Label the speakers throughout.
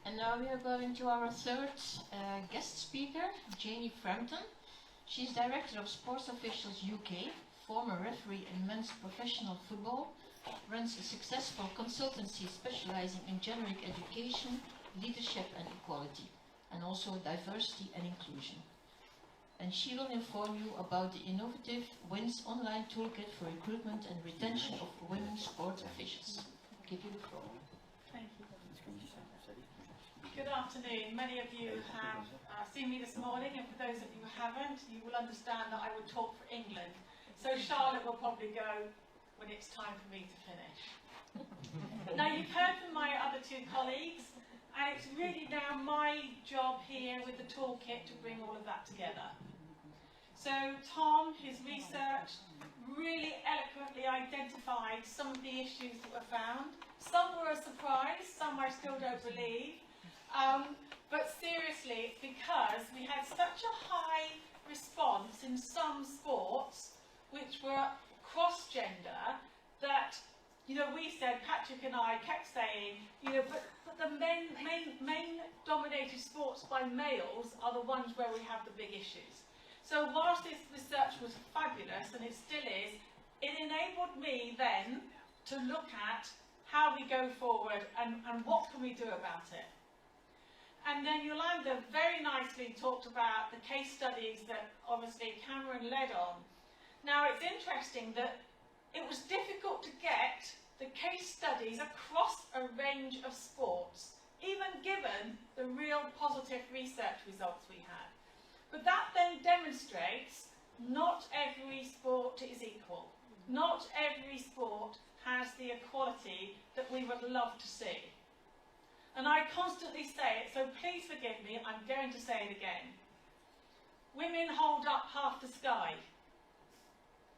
Speaker 1: And now we are going to our third guest speaker, Janie Frampton. She's Director of Sports Officials UK, former referee in men's professional football, runs a successful consultancy specializing in generic education, leadership and equality, and also diversity and inclusion. And she will inform you about the innovative WINS online toolkit for recruitment and retention of women sports officials. I'll give you the floor.
Speaker 2: Thank you. Good afternoon. Many of you have seen me this morning, and for those of you who haven't, you will understand that I would talk for England. So Charlotte will probably go when it's time for me to finish. Now, you've heard from my other two colleagues, and it's really now my job here with the toolkit to bring all of that together. So Tom, his research, really eloquently identified some of the issues that were found. Some were a surprise, some I still don't believe. But seriously, it's because we had such a high response in some sports, which were cross-gender, that, you know, we said, Patrick and I kept saying, you know, but the main-dominated sports by males are the ones where we have the big issues. So whilst this research was fabulous, and it still is, it enabled me then to look at how we go forward and what can we do about it. And then Yolanda very nicely talked about the case studies that obviously Cameron led on. Now, it's interesting that it was difficult to get the case studies across a range of sports, even given the real positive research results we had. But that then demonstrates not every sport is equal. Not every sport has the equality that we would love to see. And I constantly say it, so please forgive me, I'm going to say it again. Women hold up half the sky.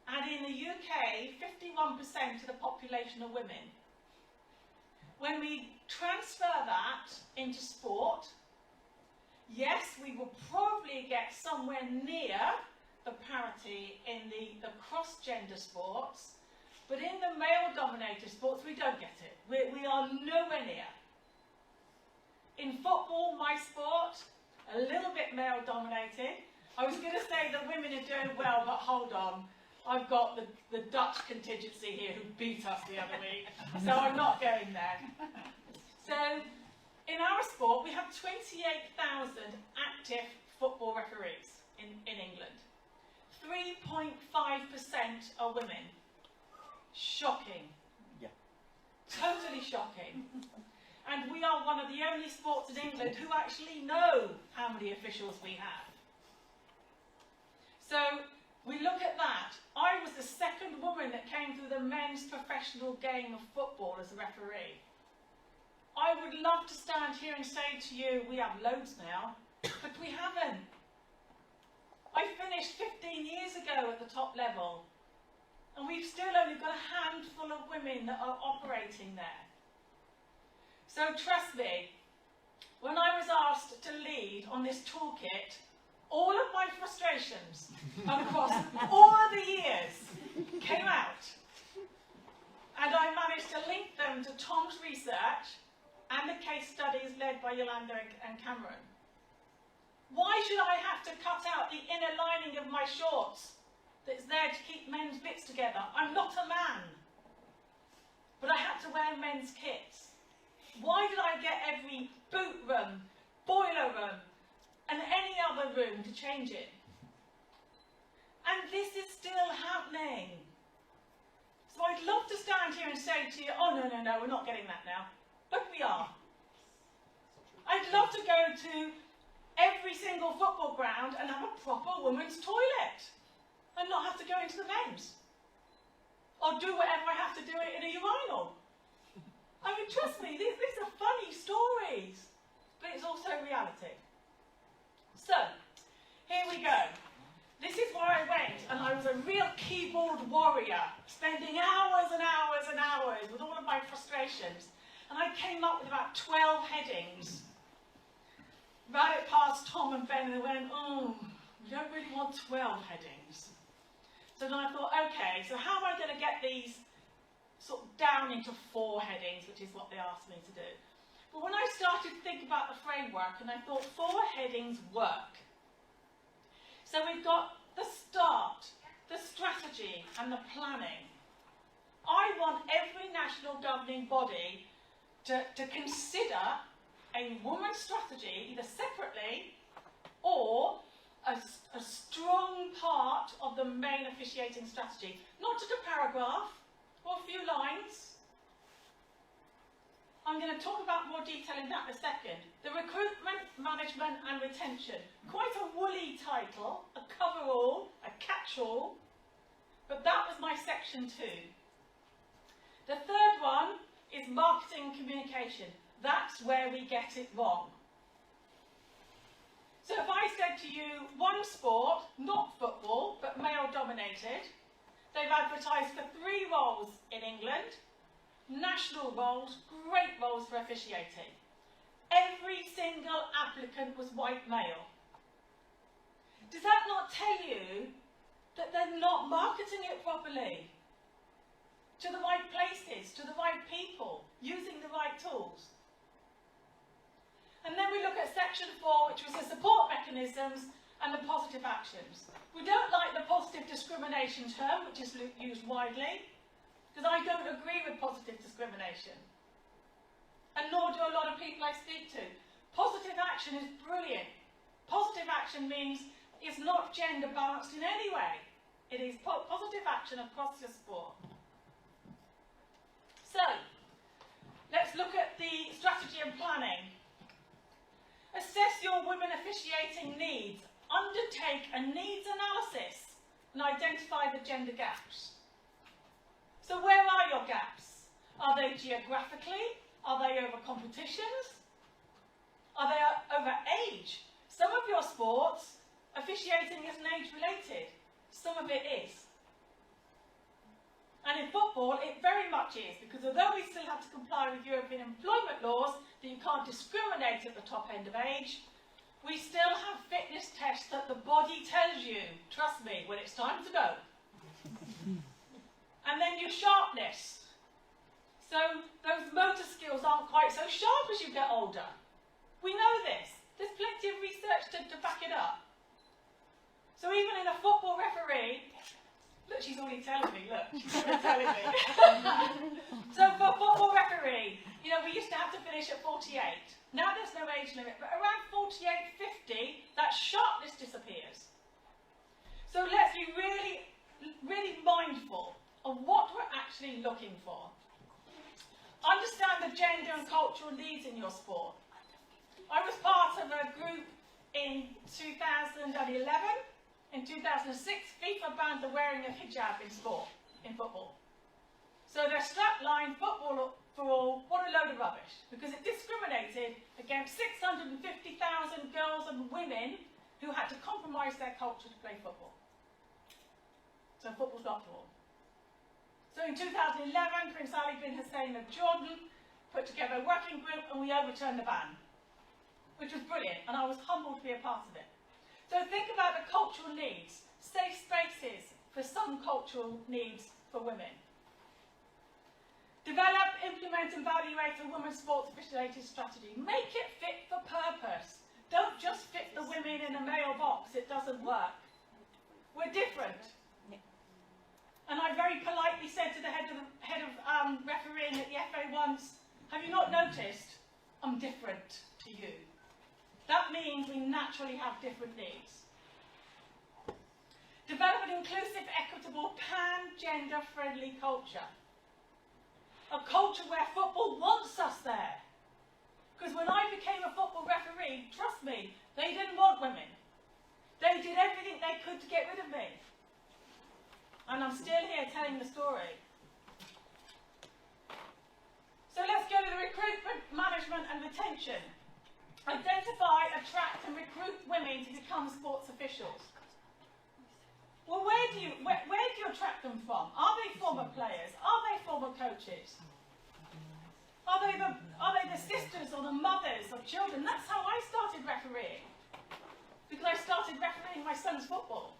Speaker 2: And in the UK, 51% of the population are women. When we transfer that into sport, yes, we will probably get somewhere near the parity in the cross-gender sports, but in the male-dominated sports, we don't get it. We are nowhere near. In football, my sport, a little bit male-dominated. I was going to say that women are doing well, but hold on. I've got the Dutch contingency here who beat us the other week, so I'm not going there. So, in our sport, we have 28,000 active football referees in England. 3.5% are women. Shocking.
Speaker 3: Yeah. Totally
Speaker 2: shocking. And we are one of the only sports in England who actually know how many officials we have. So we look at that. I was the second woman that came through the men's professional game of football as a referee. I would love to stand here and say to you, we have loads now, but we haven't. I finished 15 years ago at the top level, and we've still only got a handful of women that are operating there. So trust me, when I was asked to lead on this toolkit, all of my frustrations across all of the years came out. And I managed to link them to Tom's research and the case studies led by Yolanda and Cameron. Why should I have to cut out the inner lining of my shorts that's there to keep men's bits together? I'm not a man. But I had to wear men's kits. Why did I get every boot room, boiler room, and any other room to change in? And this is still happening. So I'd love to stand here and say to you, oh, no, we're not getting that now. But we are. I'd love to go to every single football ground and have a proper women's toilet and not have to go into the men's. Or do whatever I have to do it in a urinal. I mean, trust me, these are funny stories, but it's also reality. So, here we go. This is where I went, and I was a real keyboard warrior, spending hours and hours and hours with all of my frustrations, and I came up with about 12 headings. Ran it past Tom and Ben, and they went, oh, we don't really want 12 headings. So then I thought, okay, so how am I going to get these sort of down into 4 headings, which is what they asked me to do. But when I started to think about the framework, and I thought 4 headings work. So we've got the start, the strategy, and the planning. I want every national governing body to consider a women's strategy, either separately or a strong part of the main officiating strategy. Not just a paragraph or a few lines. I'm going to talk about more detail in that in a second. The recruitment, management and retention. Quite a woolly title, a cover-all, a catch-all, but that was my section 2. The third one is marketing and communication. That's where we get it wrong. So if I said to you, one sport, not football, but male-dominated, they've advertised for 3 roles in England, national roles, great roles for officiating. Every single applicant was white male. Does that not tell you that they're not marketing it properly? To the right places, to the right people, using the right tools. And then we look at section 4, which was the support mechanisms and the positive actions. We don't like the positive discrimination term, which is used widely, because I don't agree with positive discrimination. And nor do a lot of people I speak to. Positive action is brilliant. Positive action means it's not gender balanced in any way. It is positive action across your sport. So, let's look at the strategy and planning. Assess your women officiating needs. Undertake a needs analysis and identify the gender gaps. So where are your gaps? Are they geographically? Are they over competitions? Are they over age? Some of your sports, officiating isn't age related. Some of it is. And in football, it very much is, because although we still have to comply with European employment laws that you can't discriminate at the top end of age, we still have fitness tests that the body tells you, trust me, when it's time to go. And then your sharpness. So those motor skills aren't quite so sharp as you get older. We know this. There's plenty of research to back it up. So even in a football referee, look, she's already telling me, look, she's already telling me. So for a football referee, you know, we used to have to finish at 48. Now there's no age limit, but around 48, 50, that sharpness disappears. So let's be really, really mindful of what we're actually looking for. Understand the gender and cultural needs in your sport. I was part of a group in 2011. In 2006, FIFA banned the wearing of hijab in sport, in football. So their strapline, football for all, what a load of rubbish, because it discriminated against 650,000 girls and women who had to compromise their culture to play football. So football's not for all. So in 2011, Prince Ali bin Hussein of Jordan put together a working group and we overturned the ban, which was brilliant, and I was humbled to be a part of it. So think about the cultural needs, safe spaces for some cultural needs for women. Develop, implement and evaluate a women's sports officiating strategy. Make it fit for purpose. Don't just fit the women in a male box, it doesn't work. We're different. And I very politely said to the head of refereeing at the FA once, have you not noticed I'm different to you? That means we naturally have different needs. Develop an inclusive, equitable, pan-gender friendly culture. A culture where football wants us there. Because when I became a football referee, trust me, they didn't want women. They did everything they could to get rid of me. And I'm still here telling the story. So let's go to the recruitment, management and retention. Identify, attract and recruit women to become sports officials. Well, where do you attract them from? Are they former players? Are they former coaches? Are they the sisters or the mothers of children? That's how I started refereeing. Because I started refereeing my son's football.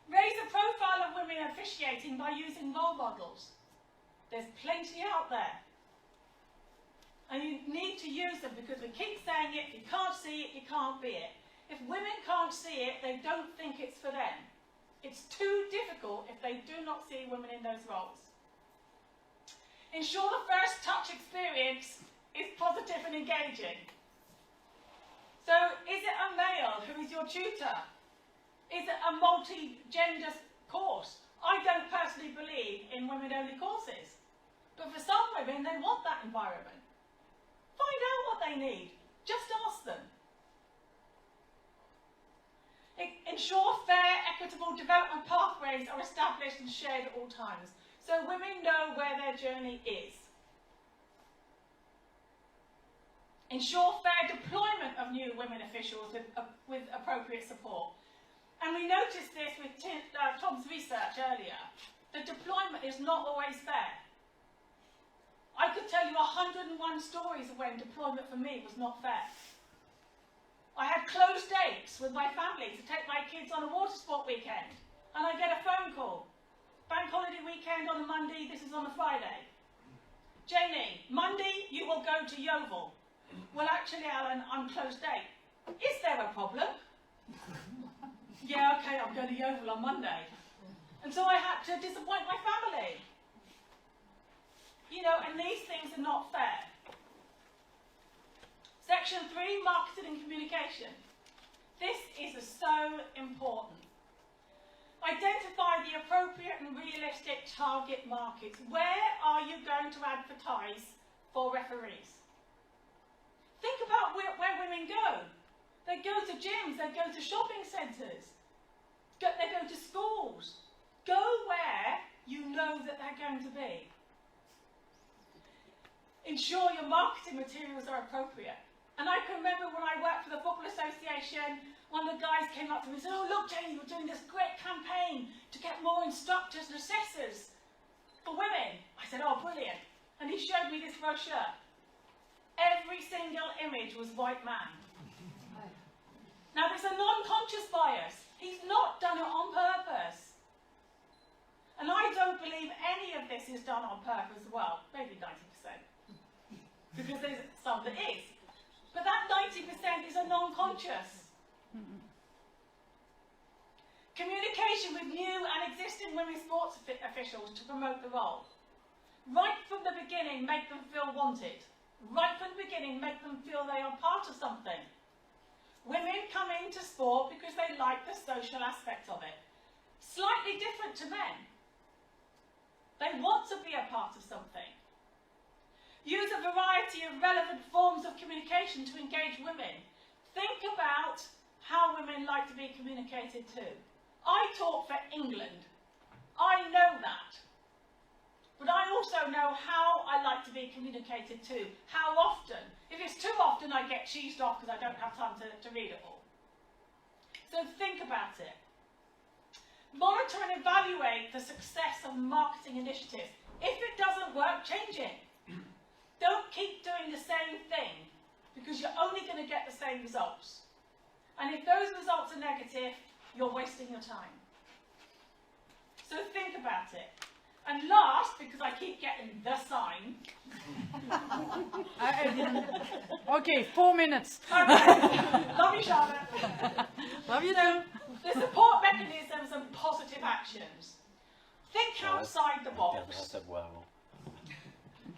Speaker 2: Raise the profile of women officiating by using role models. There's plenty out there. And you need to use them because we keep saying it, if you can't see it, you can't be it. If women can't see it, they don't think it's for them. It's too difficult if they do not see women in those roles. Ensure the first touch experience is positive and engaging. So, is it a male who is your tutor? Is it a multi-gender course? I don't personally believe in women-only courses. But for some women, they want that environment. Find out what they need. Just ask them. Ensure fair, equitable development pathways are established and shared at all times, so women know where their journey is. Ensure fair deployment of new women officials with appropriate support. And we noticed this with Tom's research earlier. The deployment is not always fair. I could tell you 101 stories of when deployment for me was not fair. I had closed dates with my family to take my kids on a water sport weekend, and I get a phone call. Bank holiday weekend on a Monday, this is on a Friday. Janie, Monday you will go to Yeovil. Well, actually, Alan, I'm closed date. Is there a problem? Yeah, okay, I'm going to Yeovil on Monday. And so I had to disappoint my family. You know, and these things are not fair. Section 3, marketing and communication. This is so important. Identify the appropriate and realistic target markets. Where are you going to advertise for referees? Think about where women go. They go to gyms, they go to shopping centres, they go to schools. Go where you know that they're going to be. Ensure your marketing materials are appropriate. And I can remember when I worked for the Football Association, one of the guys came up to me and said, "Oh, look, Janie, we're doing this great campaign to get more instructors and assessors for women." I said, "Oh, brilliant." And he showed me this brochure. Every single image was white man. Now, there's a non-conscious bias. He's not done it on purpose. And I don't believe any of this is done on purpose as well. Maybe 90%. Because there's some that is. But that 90% is a non-conscious. Communication with new and existing women's sports officials to promote the role. Right from the beginning, make them feel wanted. Right from the beginning, make them feel they are part of something. Women come into sport because they like the social aspect of it. Slightly different to men. They want to be a part of something. Use a variety of relevant forms of communication to engage women. Think about how women like to be communicated to. I talk for England. I know that. But I also know how I like to be communicated to. How often. If it's too often, I get cheesed off because I don't have time to read it all. So think about it. Monitor and evaluate the success of marketing initiatives. If it doesn't work, change it. Don't keep doing the same thing because you're only going to get the same results. And if those results are negative, you're wasting your time. So think about it. And last, because I keep getting the sign.
Speaker 4: Okay, 4 minutes.
Speaker 2: Okay. Love you, Charlotte.
Speaker 4: Love you too.
Speaker 2: The support mechanisms and positive actions. Think outside the box.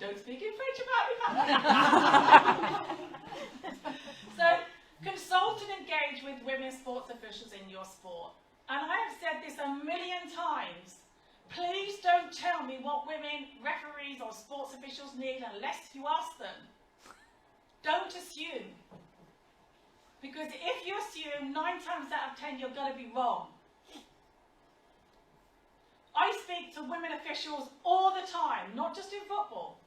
Speaker 2: Don't speak in French about me, So, consult and engage with women sports officials in your sport. And I have said this a million times. Please don't tell me what women, referees or sports officials need unless you ask them. Don't assume. Because if you assume, 9 times out of 10 you're going to be wrong. I speak to women officials all the time, not just in football.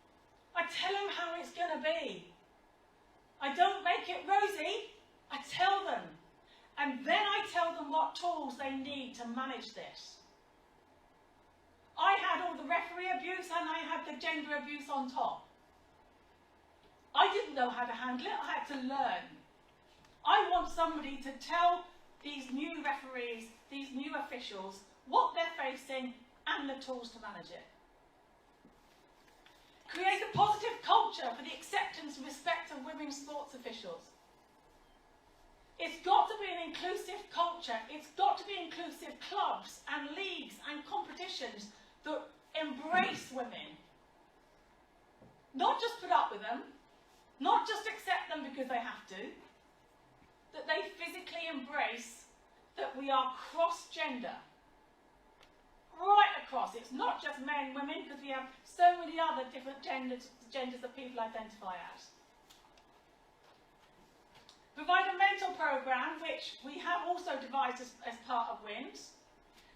Speaker 2: I tell them how it's going to be. I don't make it rosy, I tell them. And then I tell them what tools they need to manage this. I had all the referee abuse and I had the gender abuse on top. I didn't know how to handle it, I had to learn. I want somebody to tell these new referees, these new officials, what they're facing and the tools to manage it. Create a positive culture for the acceptance and respect of women sports officials. It's got to be an inclusive culture. It's got to be inclusive clubs and leagues and competitions that embrace women. Not just put up with them, not just accept them because they have to, that they physically embrace that we are cross-gender. Right across. It's not just men, women, because we have so many other different genders that people identify as. Provide a mentor programme, which we have also devised as part of WINS.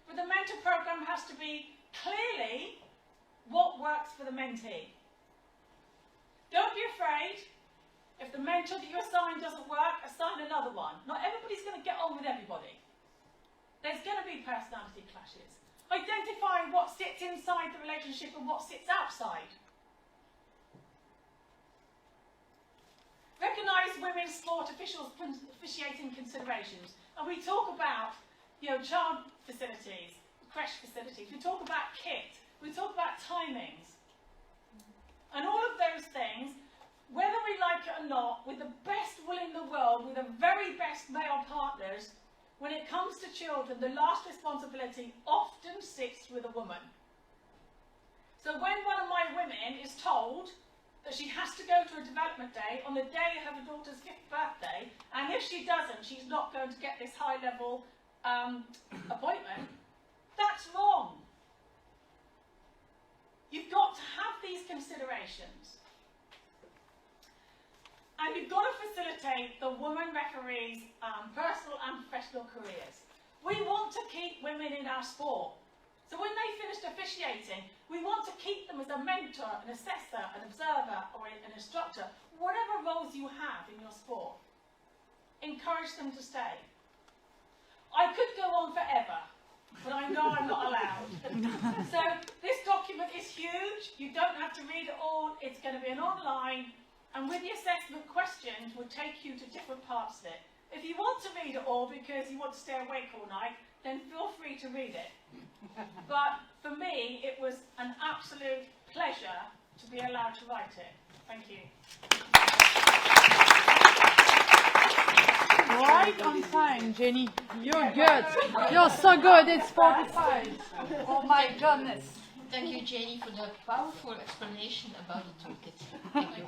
Speaker 2: But the mentor programme has to be clearly what works for the mentee. Don't be afraid. If the mentor that you assign doesn't work, assign another one. Not everybody's going to get on with everybody. There's going to be personality clashes. Identify what sits inside the relationship and what sits outside. Recognise women's sport officials' officiating considerations. And we talk about, child facilities, creche facilities. We talk about kit. We talk about timings. And all of those things, whether we like it or not, with the best will in the world, with the very best male partners, when it comes to children, the last responsibility often sits with a woman. So when one of my women is told that she has to go to a development day on the day of her daughter's 5th birthday, and if she doesn't, she's not going to get this high-level appointment, that's wrong. You've got to have these considerations. And you've got to facilitate the woman referees' personal and professional careers. We want to keep women in our sport. So when they finished officiating, we want to keep them as a mentor, an assessor, an observer, or an instructor, whatever roles you have in your sport. Encourage them to stay. I could go on forever, but I know I'm not allowed. So this document is huge. You don't have to read it all. It's going to be an online, and with the assessment questions will take you to different parts of it. If you want to read it all because you want to stay awake all night, then feel free to read it. But for me, it was an absolute pleasure to be allowed to write it. Thank you.
Speaker 4: Right on time, Jenny. You're good. You're so good. It's 45. Oh my goodness.
Speaker 1: Thank you, Janie, for the powerful explanation about the toolkit. Thank you.